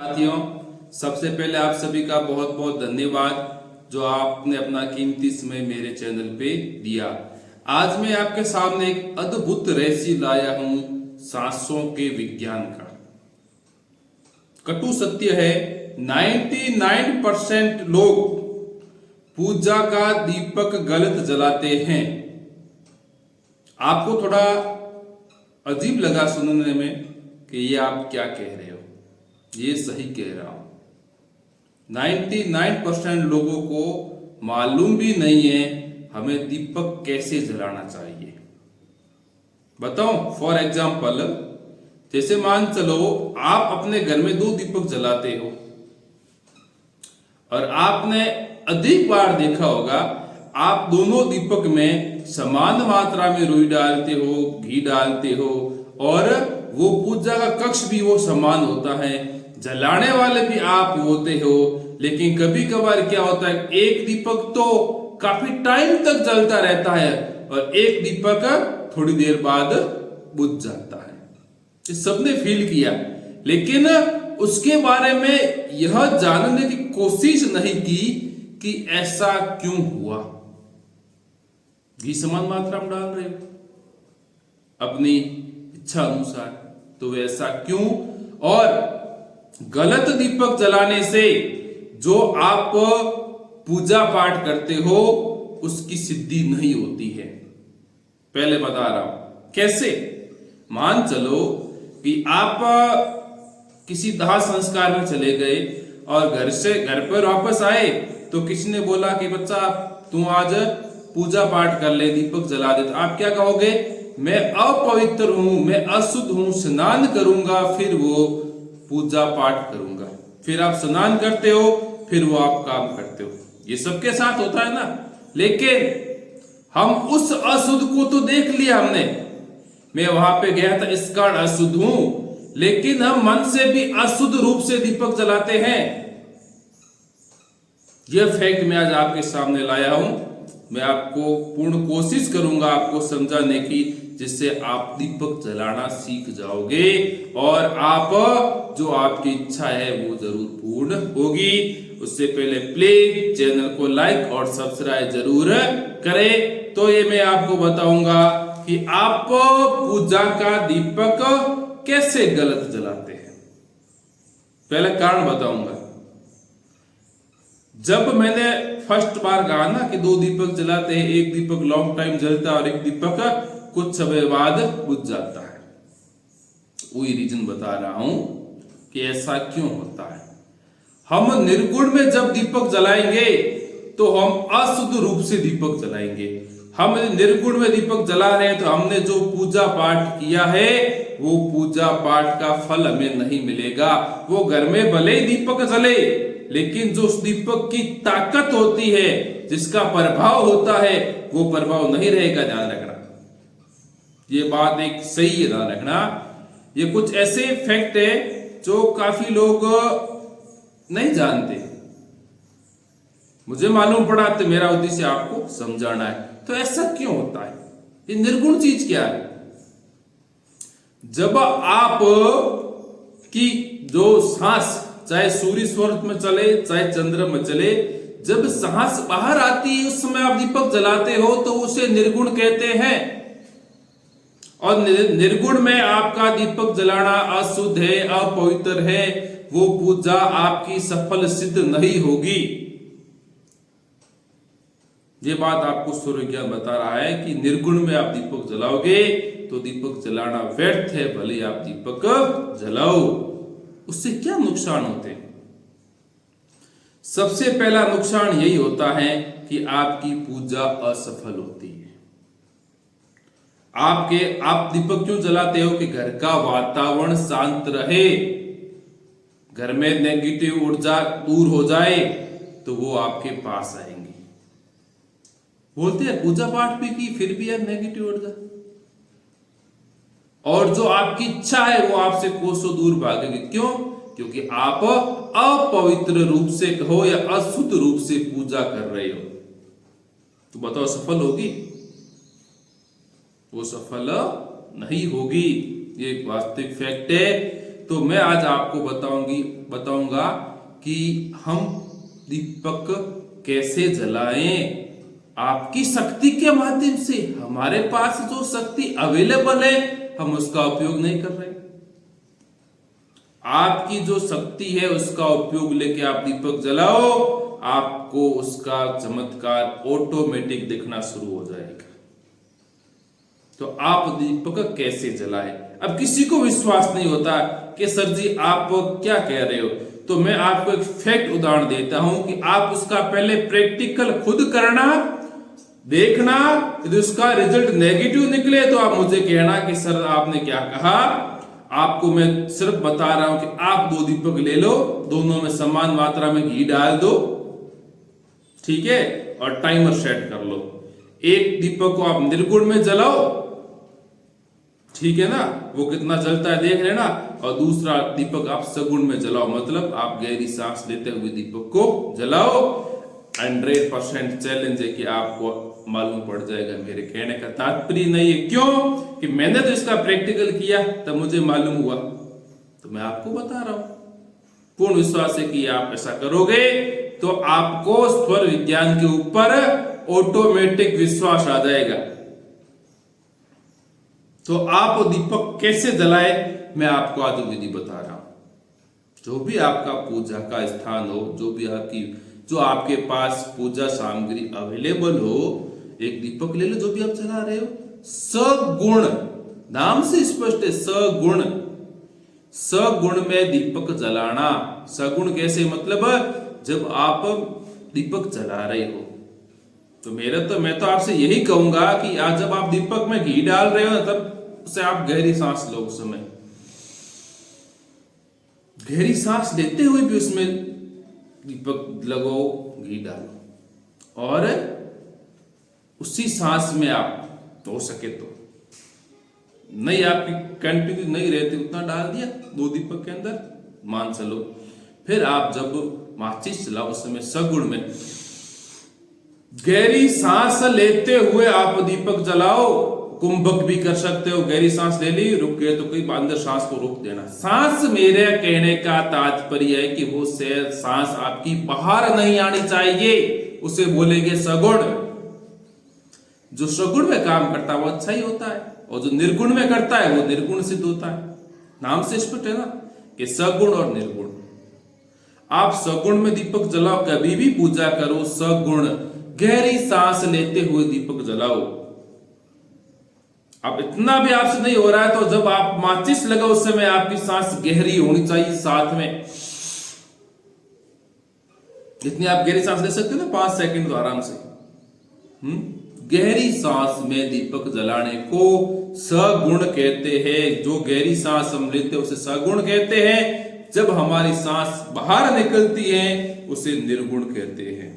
साथियों, सबसे पहले आप सभी का बहुत बहुत धन्यवाद जो आपने अपना कीमती समय मेरे चैनल पे दिया। आज मैं आपके सामने एक अद्भुत रहस्य लाया हूं सांसों के विज्ञान का। कटु सत्य है, 99% लोग पूजा का दीपक गलत जलाते हैं। आपको थोड़ा अजीब लगा सुनने में कि ये आप क्या कह रहे हो। ये सही कह रहा हूं। 99% लोगों को मालूम भी नहीं है हमें दीपक कैसे जलाना चाहिए। बताओ, फॉर एग्जाम्पल, जैसे मान चलो आप अपने घर में 2 दीपक जलाते हो और आपने अधिक बार देखा होगा आप दोनों दीपक में समान मात्रा में रुई डालते हो, घी डालते हो और वो पूजा का कक्ष भी वो समान होता है, जलाने वाले भी आप होते हो। लेकिन कभी कभार क्या होता है, एक दीपक तो काफी टाइम तक जलता रहता है और एक दीपक थोड़ी देर बाद बुझ जाता है। ये सबने फील किया, लेकिन उसके बारे में यह जानने की कोशिश नहीं की कि ऐसा क्यों हुआ। घी समान मात्रा में डाल रहे हो अपनी इच्छा अनुसार, तो वैसा क्यों? और गलत दीपक जलाने से जो आप पूजा पाठ करते हो उसकी सिद्धि नहीं होती है। पहले बता रहा हूं कैसे। मान चलो कि आप किसी दाह संस्कार में चले गए और घर पर वापस आए तो किसी ने बोला कि बच्चा तू आज पूजा पाठ कर ले, दीपक जला दे। तो आप क्या कहोगे? मैं अपवित्र हूं, मैं अशुद्ध हूं, स्नान करूंगा फिर वो पूजा पाठ करूंगा। फिर आप स्नान करते हो, फिर वो आप काम करते हो। ये सबके साथ होता है ना। लेकिन हम उस अशुद्ध को तो देख लिया हमने, मैं वहां पे गया था इस कारण अशुद्ध हूं, लेकिन हम मन से भी अशुद्ध रूप से दीपक जलाते हैं। यह फैक्ट मैं आज आपके सामने लाया हूं। मैं आपको पूर्ण कोशिश करूंगा आपको समझाने की, जिससे आप दीपक जलाना सीख जाओगे और आप जो आपकी इच्छा है वो जरूर पूर्ण होगी। उससे पहले प्लीज चैनल को लाइक और सब्सक्राइब जरूर करें। तो ये मैं आपको बताऊंगा कि आप पूजा का दीपक कैसे गलत जलाते हैं। पहले कारण बताऊंगा। जब मैंने फर्स्ट बार कहा ना कि 2 दीपक जलाते हैं, एक दीपक लॉन्ग टाइम जलता है और एक दीपक कुछ समय बाद बुझ जाता है, वही रीजन बता रहा हूं कि ऐसा क्यों होता है। हम निर्गुण में जब दीपक जलाएंगे तो हम अशुद्ध रूप से दीपक जलाएंगे। हम निर्गुण में दीपक जला रहे हैं तो हमने जो पूजा पाठ किया है वो पूजा पाठ का फल हमें नहीं मिलेगा। वो घर में भले ही दीपक जले, लेकिन जो उस दीपक की ताकत होती है, जिसका प्रभाव होता है, वो प्रभाव नहीं रहेगा। ध्यान रखना, ये बात एक सही है, ध्यान रखना। ये कुछ ऐसे फैक्ट है जो काफी लोग नहीं जानते। मुझे मालूम पड़ा तो मेरा उद्देश्य आपको समझाना है। तो ऐसा क्यों होता है? ये निर्गुण चीज क्या है? जब आप की जो सांस, चाहे सूर्य स्वर्ग में चले चाहे चंद्र में चले, जब सांस बाहर आती है उस समय आप दीपक जलाते हो तो उसे निर्गुण कहते हैं। और निर्गुण में आपका दीपक जलाना अशुद्ध है, अपवित्र है, वो पूजा आपकी सफल सिद्ध नहीं होगी। ये बात आपको सूर्य ज्ञान बता रहा है कि निर्गुण में आप दीपक जलाओगे तो दीपक जलाना व्यर्थ है, भले आप दीपक जलाओ। उससे क्या नुकसान होते हैं? सबसे पहला नुकसान यही होता है कि आपकी पूजा असफल होती है। आप दीपक क्यों जलाते हो? कि घर का वातावरण शांत रहे, घर में नेगेटिव ऊर्जा दूर हो जाए, तो वो आपके पास आएंगे। बोलते हैं पूजा पाठ भी की फिर भी है नेगेटिव ऊर्जा, और जो आपकी इच्छा है वो आपसे कोसों दूर भागेगी। क्यों? क्योंकि आप अपवित्र रूप से कहो या अशुद्ध रूप से पूजा कर रहे हो। तो बताओ सफल होगी? वो सफल नहीं होगी। ये एक वास्तविक फैक्ट है। तो मैं आज आपको बताऊंगा कि हम दीपक कैसे जलाएं। आपकी शक्ति के माध्यम से, हमारे पास जो शक्ति अवेलेबल है हम उसका उपयोग नहीं कर रहे। आपकी जो शक्ति है उसका उपयोग लेके आप दीपक जलाओ, आपको उसका चमत्कार ऑटोमेटिक दिखना शुरू हो जाएगा। तो आप दीपक कैसे जलाएं। अब किसी को विश्वास नहीं होता कि सर जी आप क्या कह रहे हो, तो मैं आपको एक फैक्ट उदाहरण देता हूं कि आप उसका पहले प्रैक्टिकल खुद करना, देखना। यदि उसका रिजल्ट नेगेटिव निकले तो आप मुझे कहना कि सर आपने क्या कहा। आपको मैं सिर्फ बता रहा हूं कि आप 2 दीपक ले लो, दोनों में समान मात्रा में घी डाल दो, ठीक है, और टाइमर सेट कर लो। एक दीपक को आप निर्गुण में जलाओ, ठीक है ना, वो कितना जलता है देख लेना, और दूसरा दीपक आप सगुण में जलाओ, मतलब आप गहरी सांस लेते हुए दीपक को जलाओ। 100% चैलेंज है कि आपको मालूम पड़ जाएगा। मेरे कहने का तात्पर्य नहीं है, क्यों कि मैंने तो इसका प्रैक्टिकल किया तब मुझे मालूम हुआ, तो मैं आपको बता रहा हूं। पूर्ण विश्वास है कि आप ऐसा करोगे तो आपको स्वर विज्ञान के ऊपर ऑटोमेटिक विश्वास आ जाएगा। तो आप दीपक कैसे जलाए मैं आपको आज विधि बता रहा हूं। जो भी आपका पूजा का स्थान हो, जो आपके पास पूजा सामग्री अवेलेबल हो, एक दीपक ले लो जो भी आप जला रहे हो। सगुण, नाम से स्पष्ट है, सगुण। सगुण में दीपक जलाना। सगुण कैसे, मतलब जब आप दीपक जला रहे हो तो मैं तो आपसे यही कहूंगा कि आज जब आप दीपक में घी डाल रहे हो तब से आप गहरी सांस लो। उस समय गहरी सांस लेते हुए भी उसमें दीपक लगाओ, घी डालो, और उसी सांस में आप हो सके तो, नहीं आपकी कंटिन्यू नहीं रहती उतना डाल दिया 2 दीपक के अंदर, मान चलो। फिर आप जब माचिस चलाओ उस समय सगुण में गहरी सांस लेते हुए आप दीपक जलाओ। कुंभक भी कर सकते हो, गहरी सांस ले ली, रुक गए तो कोई अंदर सांस को रोक देना। सांस, मेरे कहने का तात्पर्य है कि वो सांस आपकी बाहर नहीं आनी चाहिए, उसे बोलेंगे सगुण। जो सगुण में काम करता है वो अच्छा ही होता है, और जो निर्गुण में करता है वो निर्गुण सिद्ध होता है। नाम से स्पष्ट है ना कि सगुण और निर्गुण। आप सगुण में दीपक जलाओ, कभी भी पूजा करो सगुण, गहरी सांस लेते हुए दीपक जलाओ। अब इतना भी आपसे नहीं हो रहा है तो जब आप माचिस लगाओ उस समय आपकी सांस गहरी होनी चाहिए, साथ में जितनी आप गहरी सांस ले सकते हो ना 5 सेकंड तो आराम से। गहरी सांस में दीपक जलाने को सगुण कहते हैं। जो गहरी सांस हम लेते हैं उसे सगुण कहते हैं। जब हमारी सांस बाहर निकलती है उसे निर्गुण कहते हैं।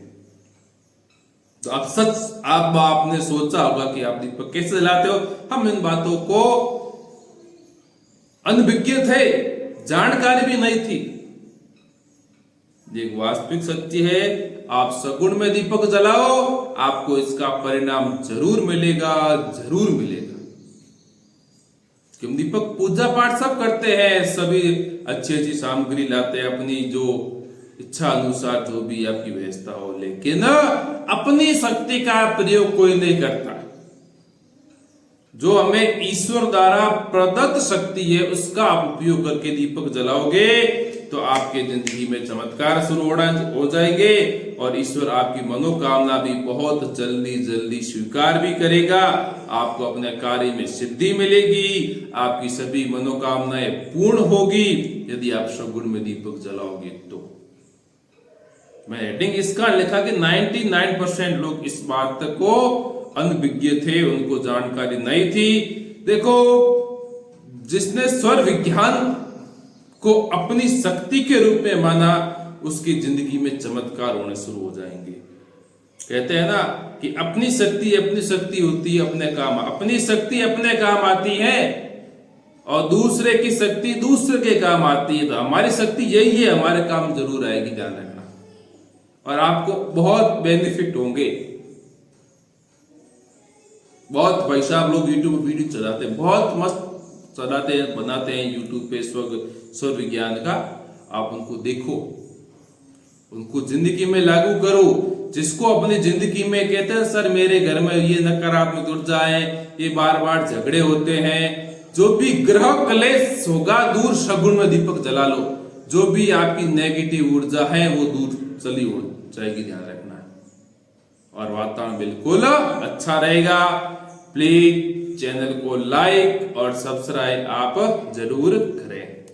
तो आपने सोचा होगा कि आप दीपक कैसे जलाते हो। हम इन बातों को अनभिज्ञ थे, जानकारी भी नहीं थी। एक वास्तविक सत्य है, आप सगुण में दीपक जलाओ, आपको इसका परिणाम जरूर मिलेगा, जरूर मिलेगा। क्यों दीपक पूजा पाठ सब करते हैं, सभी अच्छी सामग्री लाते हैं, अपनी जो इच्छा अनुसार जो भी आपकी व्यवस्था हो, लेकिन अपनी शक्ति का प्रयोग कोई नहीं करता। जो हमें ईश्वर द्वारा प्रदत्त शक्ति है उसका आप उपयोग करके दीपक जलाओगे तो आपके जिंदगी में चमत्कार शुरू हो जाएंगे, और ईश्वर आपकी मनोकामना भी बहुत जल्दी स्वीकार भी करेगा। आपको अपने कार्य में सिद्धि मिलेगी, आपकी सभी मनोकामनाएं पूर्ण होगी यदि आप सगुण में दीपक जलाओगे तो। मैं हेडिंग इसका लिखा कि 99% लोग इस बात को अनभिज्ञ थे, उनको जानकारी नहीं थी। देखो, जिसने स्वर विज्ञान को अपनी शक्ति के रूप में माना उसकी जिंदगी में चमत्कार होने शुरू हो जाएंगे। कहते हैं ना कि अपनी शक्ति होती है अपने काम, अपनी शक्ति अपने काम आती है और दूसरे की शक्ति दूसरे के काम आती है। तो हमारी शक्ति यही है, हमारे काम जरूर आएगी, ध्यान रखना, और आपको बहुत बेनिफिट होंगे। बहुत भाई साहब लोग यूट्यूब वीडियो चलाते हैं, बहुत मस्त चलाते हैं, बनाते हैं यूट्यूब पे स्वर विज्ञान का, आप उनको देखो, उनको जिंदगी में लागू करो। जिसको अपनी जिंदगी में कहते हैं सर मेरे घर में ये नकारात्मक ऊर्जा है, ये बार बार झगड़े होते हैं, जो भी ग्रह क्लेश होगा दूर शगुन में दीपक जला लो, जो भी आपकी नेगेटिव ऊर्जा है वो दूर चली हो जाएगी, ध्यान रखना है। और वातावरण बिल्कुल अच्छा रहेगा। प्लीज चैनल को लाइक और सब्सक्राइब आप जरूर करें।